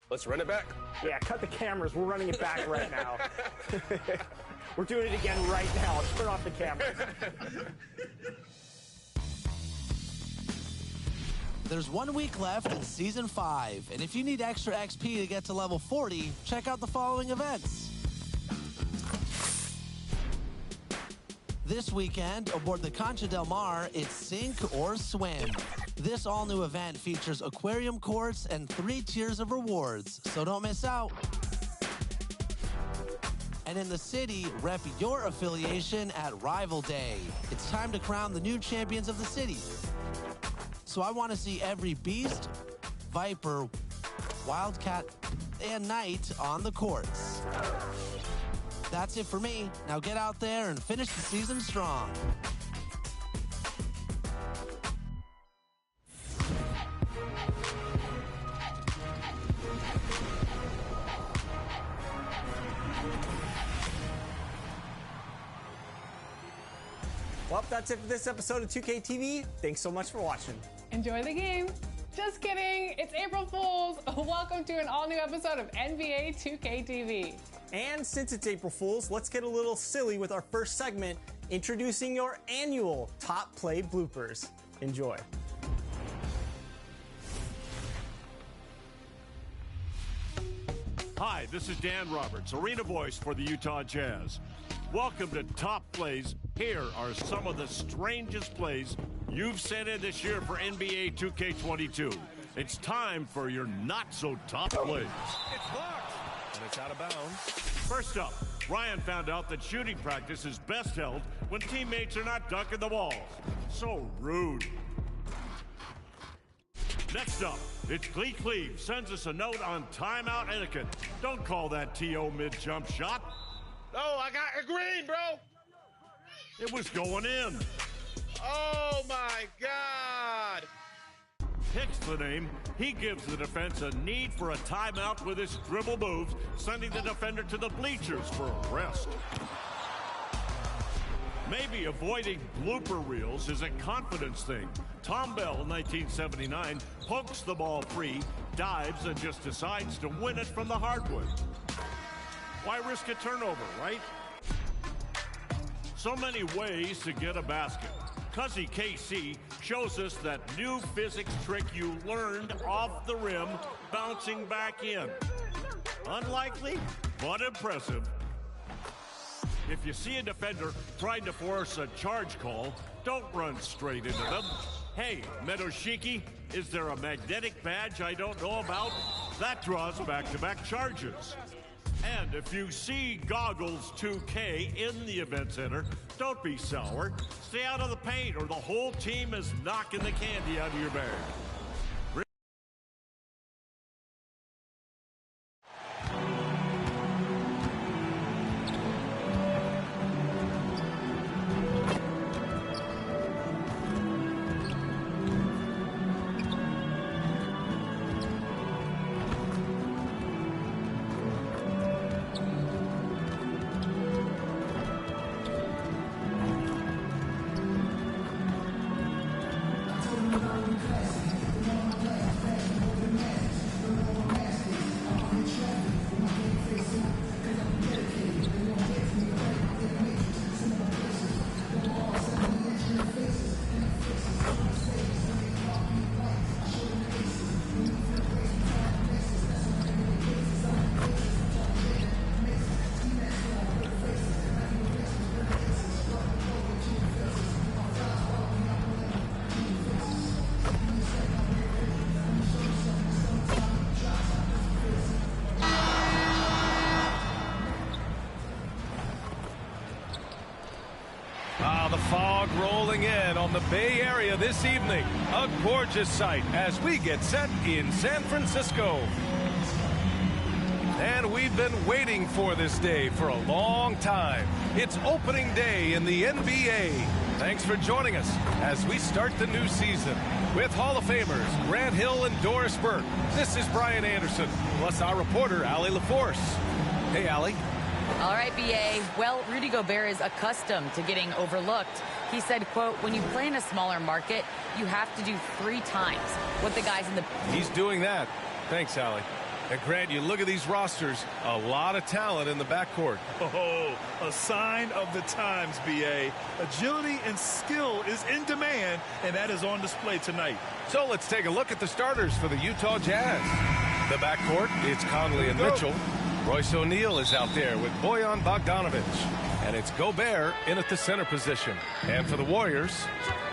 Let's run it back. Yeah, cut the cameras. We're running it back right now. We're doing it again right now. Let's turn off the cameras. There's 1 week left in Season 5, and if you need extra XP to get to level 40, check out the following events. This weekend, aboard the Concha del Mar, it's Sink or Swim. This all-new event features aquarium courts and 3 tiers of rewards, so don't miss out. And in the city, rep your affiliation at Rival Day. It's time to crown the new champions of the city. So I want to see every beast, viper, wildcat, and knight on the courts. That's it for me. Now get out there and finish the season strong. Well, that's it for this episode of 2K TV. Thanks so much for watching. Enjoy the game. Just kidding. It's April Fools. Welcome to an all-new episode of NBA 2K TV. And since it's April Fools, let's get a little silly with our first segment, introducing your annual Top Play bloopers. Enjoy. Hi, this is Dan Roberts, arena voice for the Utah Jazz. Welcome to Top Plays. Here are some of the strangest plays you've sent in this year for NBA 2K22. It's time for your not-so-top plays. It's blocked, and it's out of bounds. First up, Ryan found out that shooting practice is best held when teammates are not dunking the balls. So rude. Next up, it's Glee Cleve sends us a note on timeout etiquette. Don't call that TO mid-jump shot. Oh, I got a green, bro. It was going in. Oh, my God. Hicks the name. He gives the defense a need for a timeout with his dribble moves, sending the defender to the bleachers for a rest. Maybe avoiding blooper reels is a confidence thing. Tom Bell, 1979, pokes the ball free, dives, and just decides to win it from the hardwood. Why risk a turnover, right? So many ways to get a basket. Cuzzy KC shows us that new physics trick you learned off the rim, bouncing back in. Unlikely, but impressive. If you see a defender trying to force a charge call, don't run straight into them. Hey, Medoshiki, is there a magnetic badge I don't know about? That draws back-to-back charges. And if you see Goggles 2K in the event center, don't be sour. Stay out of the paint or the whole team is knocking the candy out of your bag. The fog rolling in on the Bay Area this evening. A gorgeous sight as we get set in San Francisco. And we've been waiting for this day for a long time. It's opening day in the NBA. Thanks for joining us as we start the new season with Hall of Famers Grant Hill and Doris Burke. This is Brian Anderson, plus our reporter, Allie LaForce. Hey, Allie. All right, B.A. Well, Rudy Gobert is accustomed to getting overlooked. He said, quote, when you play in a smaller market, you have to do 3 times what the guys in the... He's doing that. Thanks, Allie. And Grant, you look at these rosters, a lot of talent in the backcourt. Oh, a sign of the times, B.A. Agility and skill is in demand, and that is on display tonight. So let's take a look at the starters for the Utah Jazz. The backcourt, it's Conley and Mitchell. Royce O'Neal is out there with Bojan Bogdanovic. And it's Gobert in at the center position. And for the Warriors,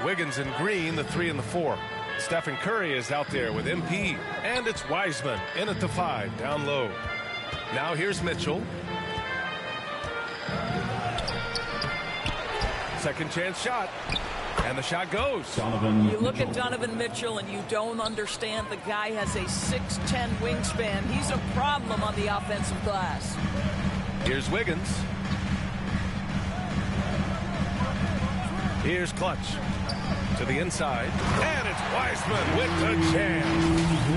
Wiggins and Green, the 3 and the 4. Stephen Curry is out there with MP. And it's Wiseman in at the 5, down low. Now here's Mitchell. Second chance shot. And the shot goes. You look at Donovan Mitchell and you don't understand the guy has a 6'10 wingspan. He's a problem on the offensive glass. Here's Wiggins. Here's Clutch to the inside. And it's Wiseman with the jam.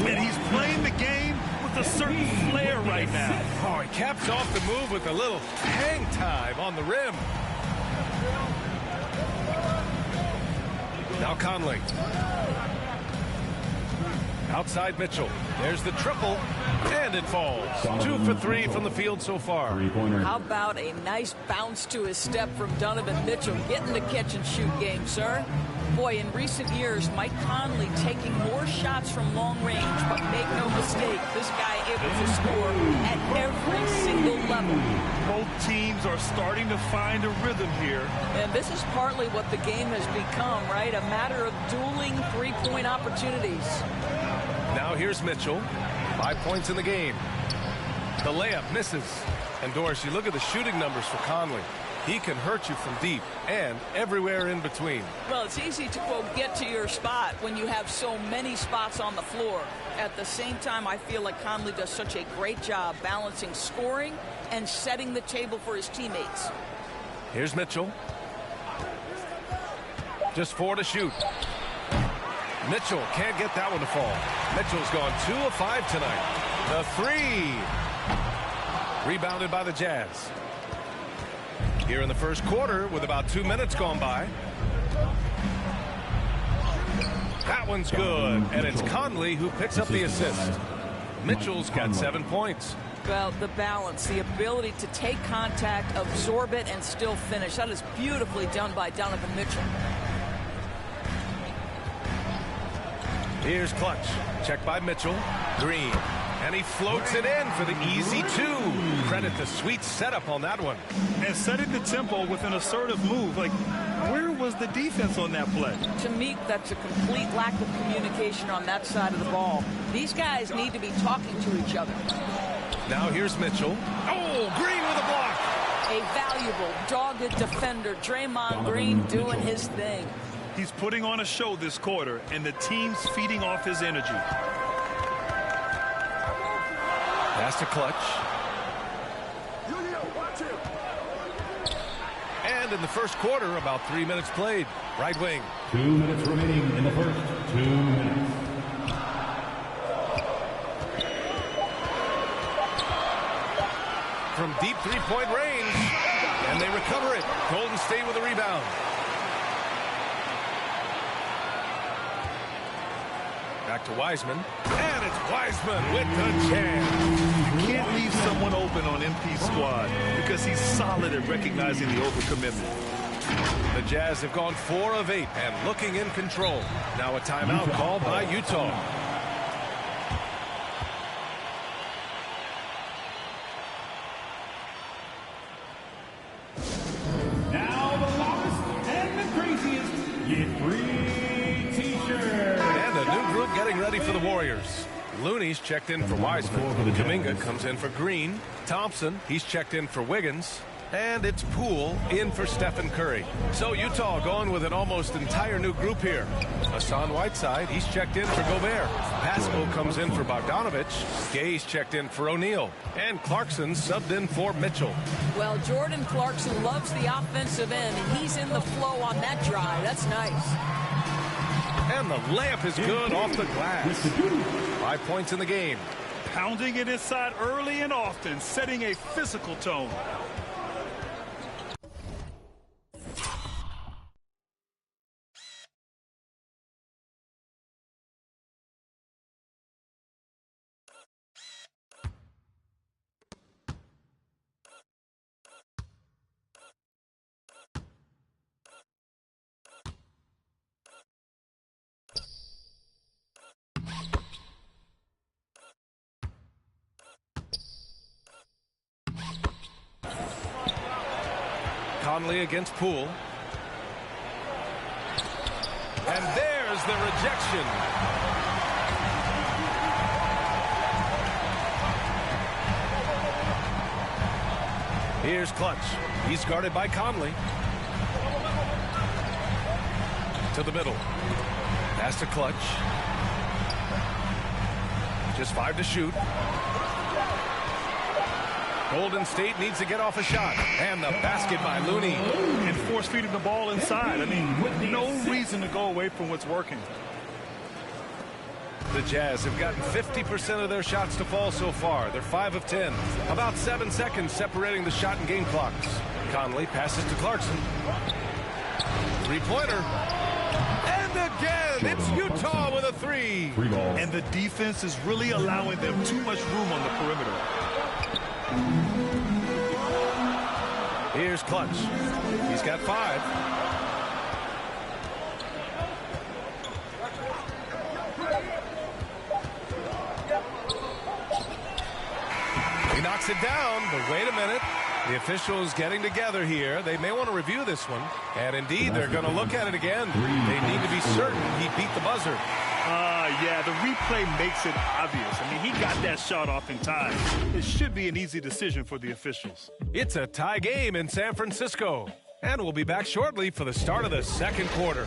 And he's playing the game with a certain flair right now. Oh, he caps off the move with a little hang time on the rim. Now Conley. Outside Mitchell. There's the triple. And it falls. 2 for 3 from the field so far. How about a nice bounce to his step from Donovan Mitchell? Getting the catch and shoot game, sir. Boy, in recent years, Mike Conley taking more shots from long range, but make no mistake, this guy able to score at every single level. Both teams are starting to find a rhythm here. And this is partly what the game has become, right? A matter of dueling three-point opportunities. Now here's Mitchell. 5 points in the game. The layup misses. And Doris, you look at the shooting numbers for Conley. He can hurt you from deep and everywhere in between. Well, it's easy to, quote, get to your spot when you have so many spots on the floor. At the same time, I feel like Conley does such a great job balancing scoring and setting the table for his teammates. Here's Mitchell. Just 4 to shoot. Mitchell can't get that one to fall. Mitchell's gone 2 of 5 tonight. The 3. Rebounded by the Jazz. Here in the first quarter with about 2 minutes gone by. That one's good. And it's Conley who picks up the assist. Mitchell's got 7 points. Well, the balance, the ability to take contact, absorb it, and still finish. That is beautifully done by Donovan Mitchell. Here's Clutch. Checked by Mitchell. Green. And he floats it in for the easy 2. Credit the sweet setup on that one. And setting the tempo with an assertive move. Like, where was the defense on that play? To me, that's a complete lack of communication on that side of the ball. These guys need to be talking to each other. Now here's Mitchell. Oh, Green with a block. A valuable, dogged defender. Draymond Green doing his thing. He's putting on a show this quarter, and the team's feeding off his energy. Pass to Clutch. And in the first quarter, about 3 minutes played. Right wing. 2 minutes remaining in the first. 2 minutes. From deep three-point range. And they recover it. Golden State with a rebound. Back to Wiseman. And it's Wiseman with the jam. You can't leave someone open on MP's squad because he's solid at recognizing the overcommitment. The Jazz have gone 4 of 8 and looking in control. Now a timeout called by Utah. Now the loudest and the craziest get free t-shirts. And a new group getting ready for the Warriors. Looney's checked in for Wiseman. Kuminga comes in for Green. Thompson, he's checked in for Wiggins. And it's Poole in for Stephen Curry. So Utah going with an almost entire new group here. Hassan Whiteside, he's checked in for Gobert. Pascal comes in for Bogdanovic. Gay's checked in for O'Neal. And Clarkson subbed in for Mitchell. Well, Jordan Clarkson loves the offensive end, and he's in the flow on that drive. That's nice. And the layup is good off the glass. 5 points in the game. Pounding it inside early and often, setting a physical tone. Conley against Poole. And there's the rejection. Here's Clutch. He's guarded by Conley. To the middle. Pass to Clutch. Just 5 to shoot. Golden State needs to get off a shot. And the basket by Looney. And force-feeding the ball inside. I mean, no reason to go away from what's working. The Jazz have gotten 50% of their shots to fall so far. They're 5 of 10. About 7 seconds separating the shot and game clocks. Conley passes to Clarkson. Three-pointer. And again, it's Utah with a 3. And the defense is really allowing them too much room on the perimeter. Here's Clutch. He's got 5. He knocks it down, but wait a minute. The officials getting together here. They may want to review this one. And indeed, they're going to look at it again. They need to be certain he beat the buzzer. Yeah, the replay makes it obvious. I mean, he got that shot off in time. It should be an easy decision for the officials. It's a tie game in San Francisco. And we'll be back shortly for the start of the second quarter.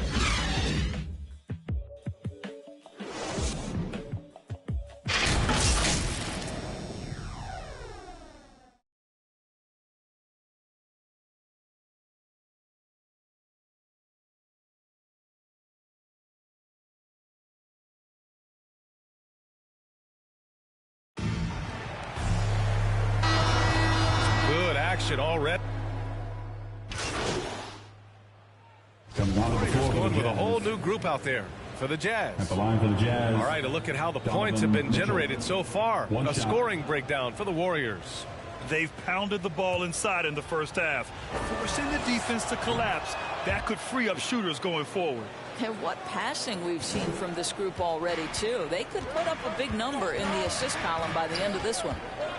Already. Warriors going with a whole new group out there for the Jazz. At the line for the Jazz. All right, a look at how the points have been generated so far. A scoring breakdown for the Warriors. They've pounded the ball inside in the first half, forcing the defense to collapse. That could free up shooters going forward. And what passing we've seen from this group already, too. They could put up a big number in the assist column by the end of this one.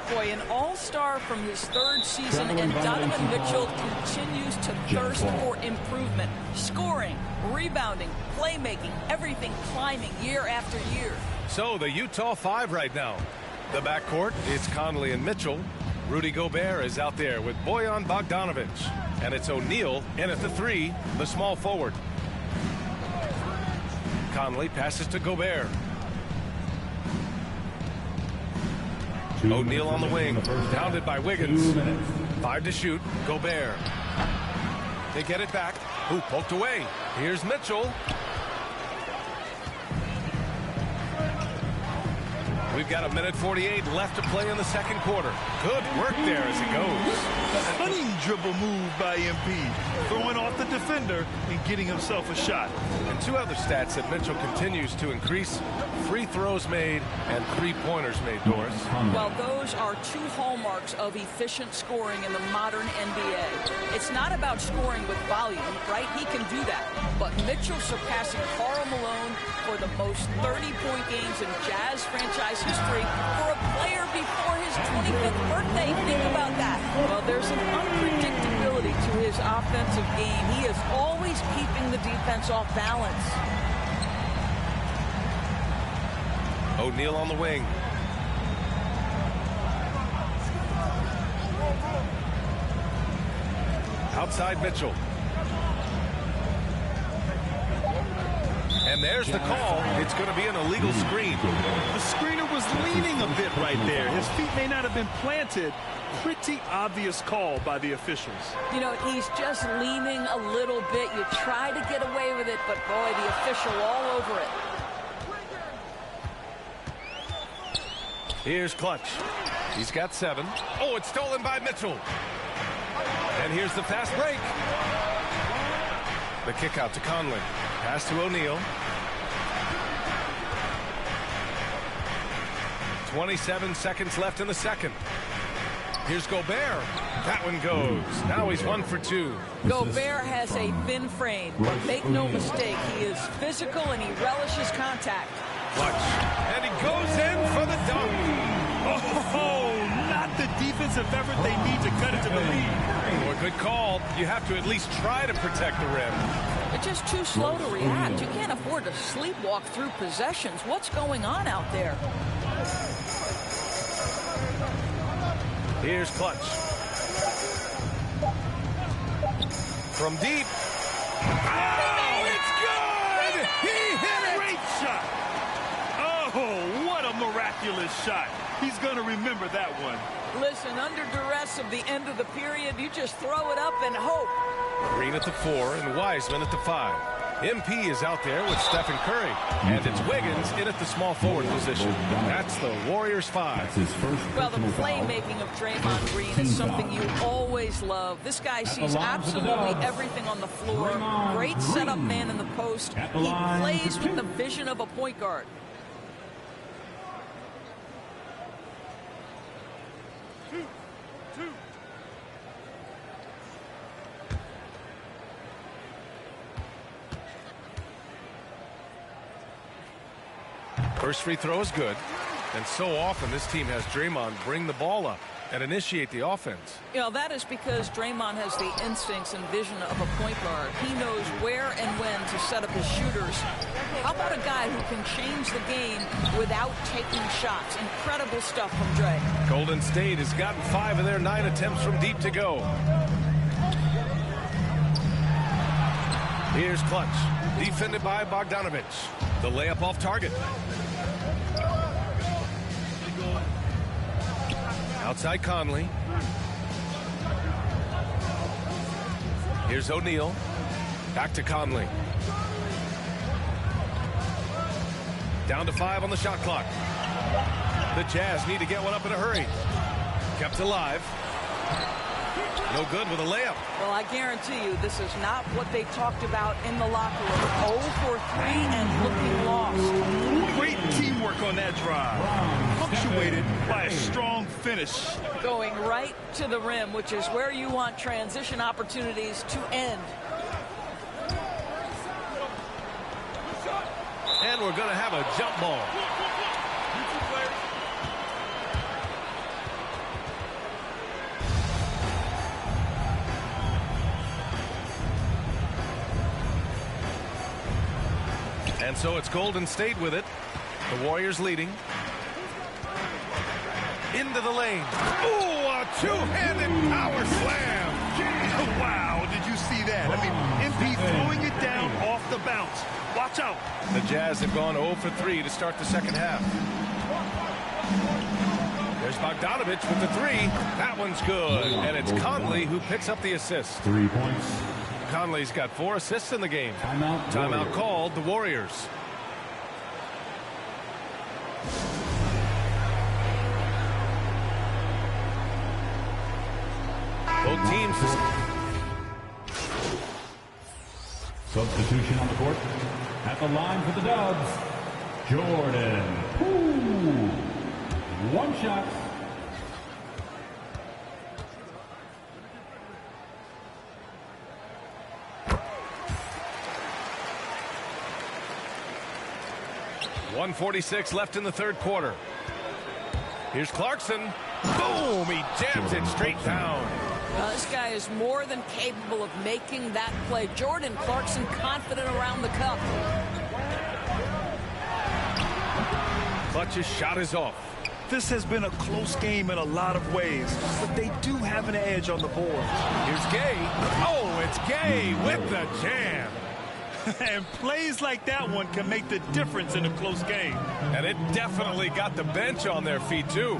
Boy, an all-star from his 3rd season, and Donovan Mitchell continues to thirst for improvement. Scoring, rebounding, playmaking, everything climbing year after year. So the Utah 5 right now. The backcourt, it's Conley and Mitchell. Rudy Gobert is out there with Bojan Bogdanovic. And it's O'Neal in at the 3, the small forward. Conley passes to Gobert. O'Neal on the wing, pounded by Wiggins. 5 to shoot, Gobert. They get it back. Ooh, poked away. Here's Mitchell. We've got 1:48 left to play in the second quarter. Good work there as it goes. A cunning dribble move by MP, throwing off the defender and getting himself a shot. And 2 other stats that Mitchell continues to increase: free throws made and 3-pointers made, Doris. Well, those are 2 hallmarks of efficient scoring in the modern NBA. It's not about scoring with volume, right? He can do that. But Mitchell surpassing Karl Malone for the most 30-point games in Jazz franchise history for a player before his 25th birthday. Think about that. Well, there's an unpredictability to his offensive game. He is always keeping the defense off balance. O'Neal on the wing. Outside Mitchell. And there's the call. It's going to be an illegal screen. The screener was leaning a bit right there. His feet may not have been planted. Pretty obvious call by the officials. You know, he's just leaning a little bit. You try to get away with it, but boy, the official all over it. Here's Clutch. He's got 7. Oh, it's stolen by Mitchell. And here's the fast break. The kick out to Conley. Pass to O'Neal. 27 seconds left in the second. Here's Gobert. That one goes. Now he's 1 for 2. Gobert has a thin frame, but make no mistake, he is physical and he relishes contact. Clutch. And he goes in for the dunk. Oh, not the defensive effort they need to cut it to the lead. Well, good call. You have to at least try to protect the rim. They're just too slow to react. You can't afford to sleepwalk through possessions. What's going on out there? Here's Clutch. From deep. Oh, it's good! He hit it! Great shot! Oh, what a miraculous shot. He's going to remember that one. Listen, under duress of the end of the period, you just throw it up and hope. Green at the 4 and Wiseman at the 5. MP is out there with Stephen Curry. And it's Wiggins in at the small forward position. That's the Warriors 5. Well, the playmaking of Draymond Green is something you always love. This guy sees absolutely everything on the floor. Great setup man in the post. He plays with the vision of a point guard. First free throw is good. And so often this team has Draymond bring the ball up and initiate the offense. You know, that is because Draymond has the instincts and vision of a point guard. He knows where and when to set up his shooters. How about a guy who can change the game without taking shots? Incredible stuff from Dre. Golden State has gotten 5 of their 9 attempts from deep to go. Here's Clutch. Defended by Bogdanovich. The layup off target. Outside Conley. Here's O'Neal. Back to Conley. Down to 5 on the shot clock. The Jazz need to get one up in a hurry. Kept alive. No good with a layup. Well, I guarantee you this is not what they talked about in the locker room. 0 for 3 and looking lost. Great teamwork on that drive. Punctuated by a strong finish. Going right to the rim, which is where you want transition opportunities to end. And we're going to have a jump ball. And so it's Golden State with it. The Warriors leading. Into the lane. Ooh, a two-handed power slam. Wow, did you see that? I mean, MP throwing it down off the bounce. Watch out. The Jazz have gone 0 for 3 to start the second half. There's Bogdanovich with the 3. That one's good. And it's Conley who picks up the assist. 3 points. Conley's got 4 assists in the game. Timeout called, the Warriors. Both teams. Substitution on the court. At the line for the Dubs, Jordan Poole. 1 shot. .146 left in the third quarter. Here's Clarkson. Boom! He jams it straight down. This guy is more than capable of making that play. Jordan Clarkson confident around the cup. Clutch's shot is off. This has been a close game in a lot of ways, but they do have an edge on the board. Here's Gay. Oh, it's Gay with the jam. And plays like that one can make the difference in a close game. And it definitely got the bench on their feet, too.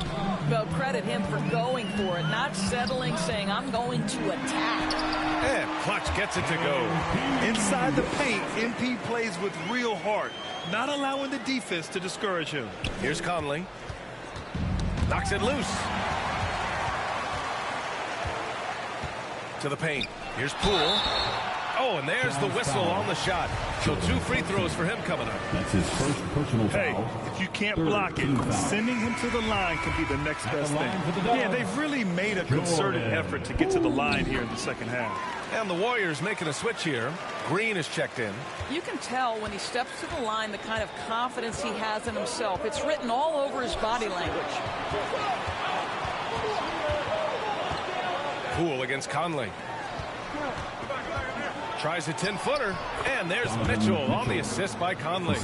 Well, credit him for going for it, not settling, saying, I'm going to attack. And Clutch gets it to go. Inside the paint, MP plays with real heart, not allowing the defense to discourage him. Here's Conley. Knocks it loose. To the paint. Here's Poole. Oh, and there's the whistle on the shot. So 2 free throws for him coming up. That's his first personal Hey, foul. if you can't block it, sending him to the line can be the next best thing. Yeah, they've really made a concerted effort to get to the line here in the second half. And the Warriors making a switch here. Green is checked in. You can tell when he steps to the line the kind of confidence he has in himself. It's written all over his body language. Poole against Conley. Tries a 10-footer, and there's Mitchell on the assist by Conley.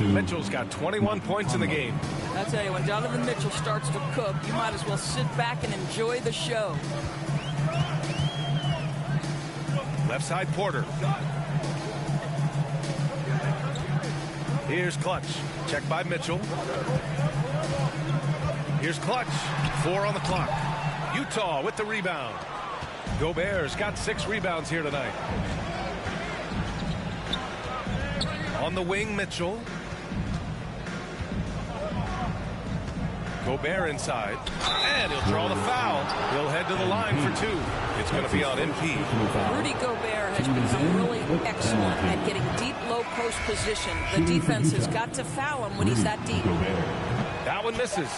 Mitchell's got 21 points in the game. I tell you, when Donovan Mitchell starts to cook, you might as well sit back and enjoy the show. Left side, Porter. Here's Clutch. Check by Mitchell. Here's Clutch. 4 on the clock. Utah with the rebound. Gobert's got 6 rebounds here tonight. On the wing, Mitchell. Gobert inside. And he'll draw the foul. He'll head to the line for 2. It's going to be on MP. Rudy Gobert has become really excellent at getting deep, low post position. The defense has got to foul him when he's that deep. That one misses.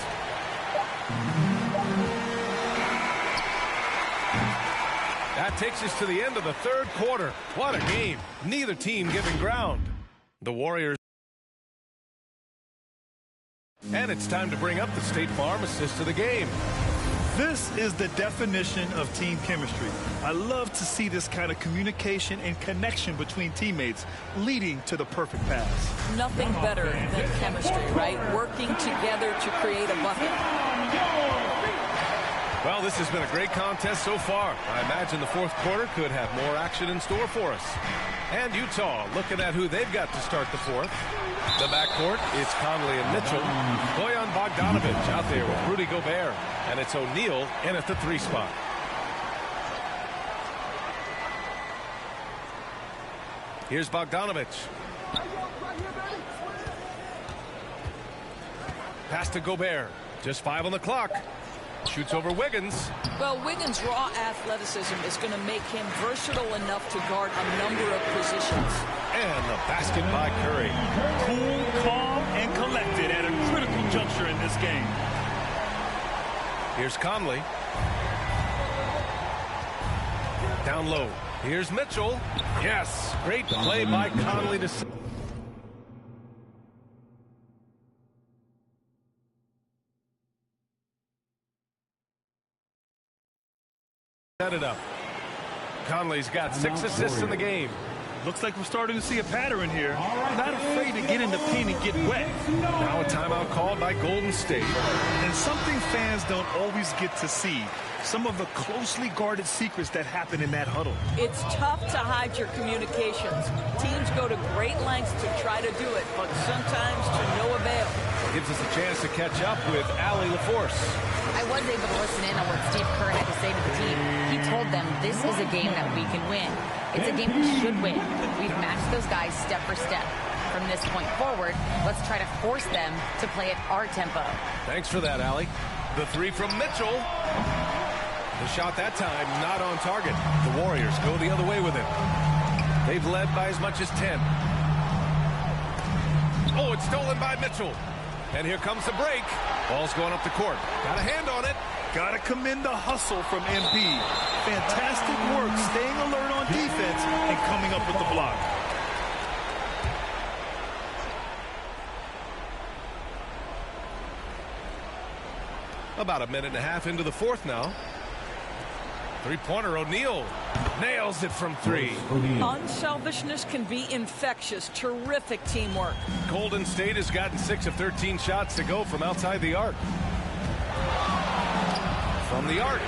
That takes us to the end of the third quarter. What a game. Neither team giving ground. The Warriors. And it's time to bring up the State Farm assist of the game. This is the definition of team chemistry. I love to see this kind of communication and connection between teammates leading to the perfect pass. Nothing better than chemistry, right? Working together to create a bucket. Well, this has been a great contest so far. I imagine the fourth quarter could have more action in store for us. And Utah looking at who they've got to start the fourth. The backcourt, it's Conley and Mitchell. Bojan Bogdanovic out there with Rudy Gobert. And it's O'Neal in at the 3 spot. Here's Bogdanovic. Pass to Gobert. Just 5 on the clock. Shoots over Wiggins. Well, Wiggins' raw athleticism is going to make him versatile enough to guard a number of positions. And the basket by Curry. Cool, calm, and collected at a critical juncture in this game. Here's Conley. Down low. Here's Mitchell. Yes, great play by Conley to set it up. Conley's got 6 assists in the game. Looks like we're starting to see a pattern here. Not afraid to get in the paint and get wet. Now a timeout called by Golden State. And something fans don't always get to see. Some of the closely guarded secrets that happen in that huddle. It's tough to hide your communications. Teams go to great lengths to try to do it, but sometimes to no avail. Gives us a chance to catch up with Allie LaForce. I was able to listen in on what Steve Kerr had to say to the team. He told them this is a game that we can win. It's a game we should win. We've matched those guys step for step. From this point forward, let's try to force them to play at our tempo. Thanks for that, Allie. The 3 from Mitchell. The shot that time not on target. The Warriors go the other way with it. They've led by as much as 10. Oh, it's stolen by Mitchell. And here comes the break. Ball's going up the court. Got a hand on it. Got to commend the hustle from MP. Fantastic work staying alert on defense and coming up with the block. About a minute and a half into the fourth now. 3-pointer, O'Neal nails it from 3. Unselfishness can be infectious. Terrific teamwork. Golden State has gotten 6 of 13 shots to go from outside the arc. From the arc.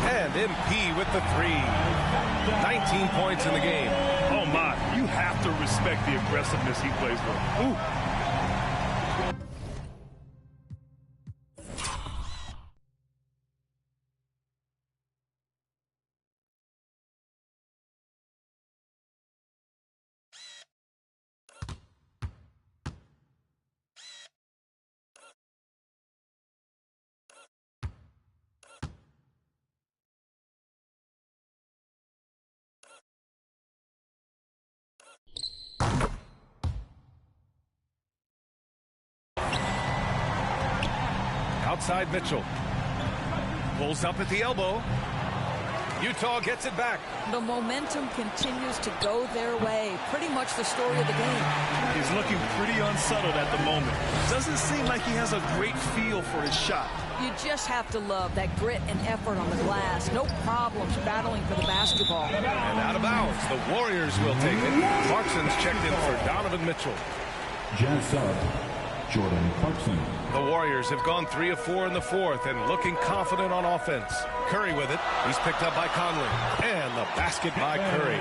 And MP with the 3. 19 points in the game. Oh, my. You have to respect the aggressiveness he plays with. Ooh. Outside Mitchell. Pulls up at the elbow. Utah gets it back. The momentum continues to go their way. Pretty much the story of the game. He's looking pretty unsettled at the moment. Doesn't seem like he has a great feel for his shot. You just have to love that grit and effort on the glass. No problems battling for the basketball. And out of bounds. The Warriors will take it. Clarkson's checked in for Donovan Mitchell. Jazz sub, Jordan Clarkson. The Warriors have gone 3 of 4 in the fourth and looking confident on offense. Curry with it. He's picked up by Conley. And the basket by Curry.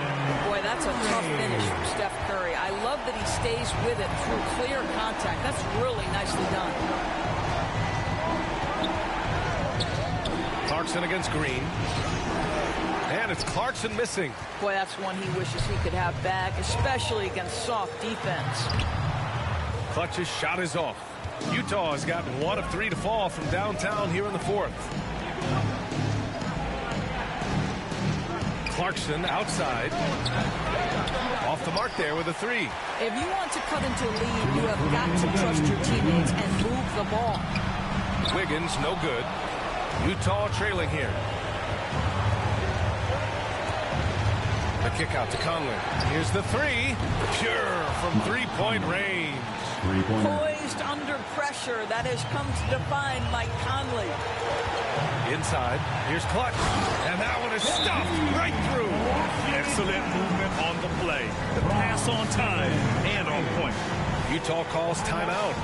Boy, that's a tough finish from Steph Curry. I love that he stays with it through clear contact. That's really nicely done. Clarkson against Green. And it's Clarkson missing. Boy, that's one he wishes he could have back, especially against soft defense. Clutch's shot is off. Utah has gotten 1 of 3 to fall from downtown here in the fourth. Clarkson outside. Off the mark there with a 3. If you want to cut into a lead, you have got to trust your teammates and move the ball. Wiggins, no good. Utah trailing here. The kick out to Conley. Here's the 3. Pure from three-point range. Poised under pressure. That has come to define Mike Conley. Inside. Here's Clutch. And that one is stuffed right through. Excellent movement on the play. The pass on time and on point. Utah calls timeout.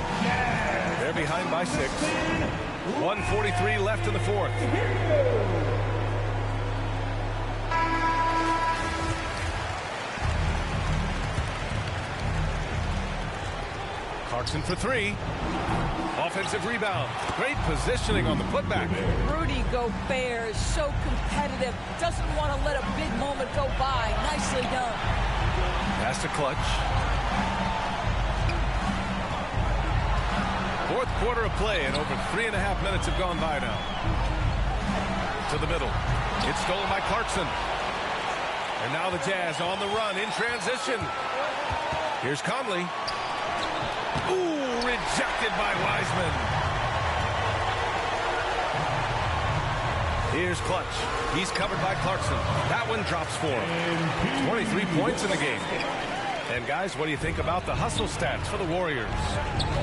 They're behind by 6. 1:43 left in the fourth. Clarkson for 3. Offensive rebound. Great positioning on the putback. Rudy Gobert is so competitive. Doesn't want to let a big moment go by. Nicely done. Pass to Clutch. Fourth quarter of play, and over 3.5 minutes have gone by now. To the middle. It's stolen by Clarkson. And now the Jazz on the run in transition. Here's Conley. Ooh, rejected by Wiseman. Here's Clutch. He's covered by Clarkson. That one drops for him. 23 points in the game. And guys, what do you think about the hustle stats for the Warriors?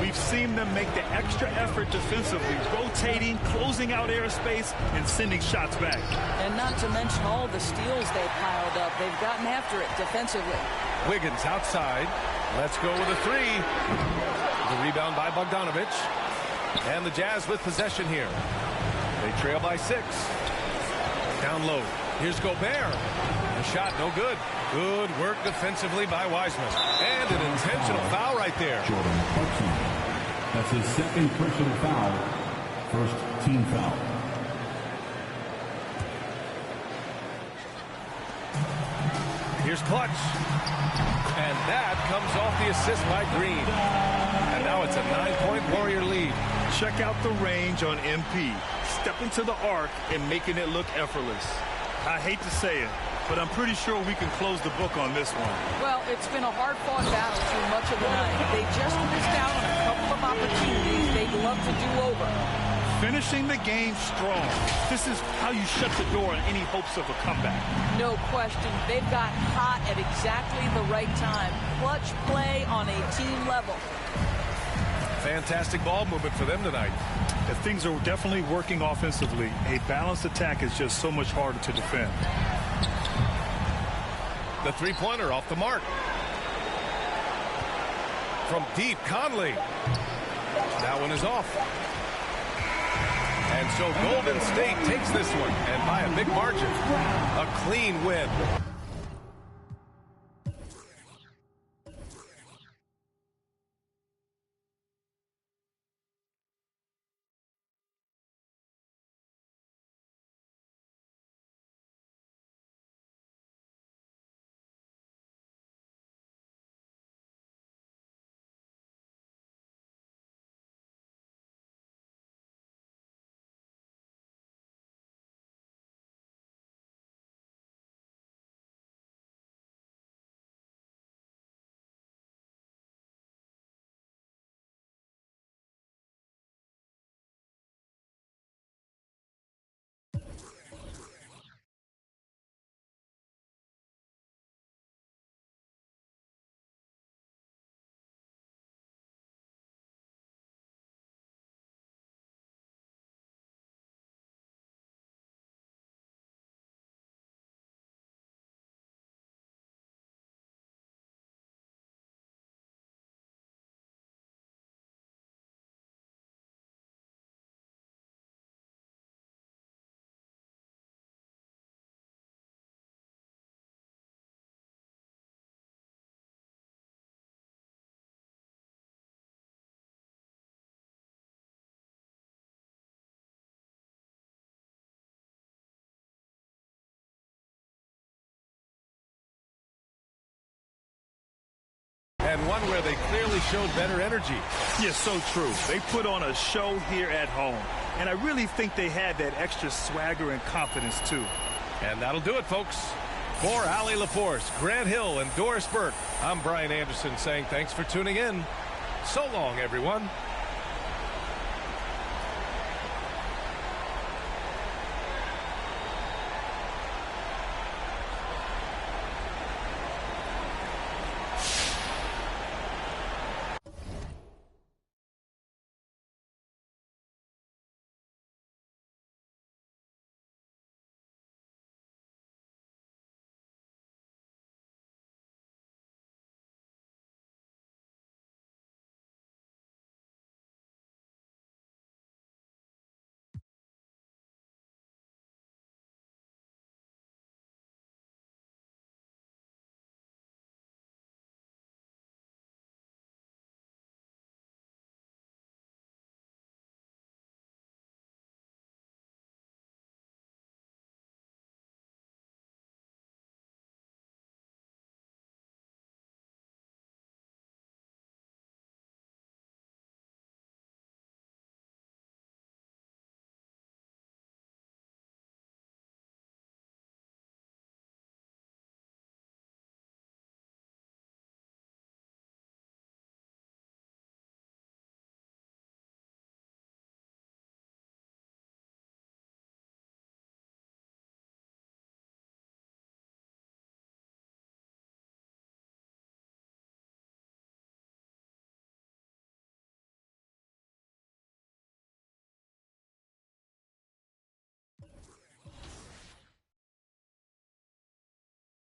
We've seen them make the extra effort defensively, rotating, closing out airspace, and sending shots back. And not to mention all the steals they've piled up. They've gotten after it defensively. Wiggins outside. Let's go with a 3. The rebound by Bogdanovich. And the Jazz with possession here. They trail by 6. Down low. Here's Gobert. The shot no good. Good work defensively by Wiseman. And an intentional foul right there. Jordan Clarkson. That's his second personal foul. First team foul. Here's Clutch. And that comes off the assist by Green. And now it's a 9-point Warrior lead. Check out the range on MP. Stepping to the arc and making it look effortless. I hate to say it, but I'm pretty sure we can close the book on this one. Well, it's been a hard-fought battle through much of the night. They just missed out on a couple of opportunities they'd love to do over. Finishing the game strong. This is how you shut the door on any hopes of a comeback. No question. They've got hot at exactly the right time. Clutch play on a team level. Fantastic ball movement for them tonight. And things are definitely working offensively. A balanced attack is just so much harder to defend. The three-pointer off the mark. From deep, Conley. That one is off. And so Golden State takes this one, and by a big margin. A clean win. one where they clearly showed better energy. Yeah, so true. They put on a show here at home. And I really think they had that extra swagger and confidence, too. And that'll do it, folks. For Allie LaForce, Grant Hill, and Doris Burke, I'm Brian Anderson saying thanks for tuning in. So long, everyone.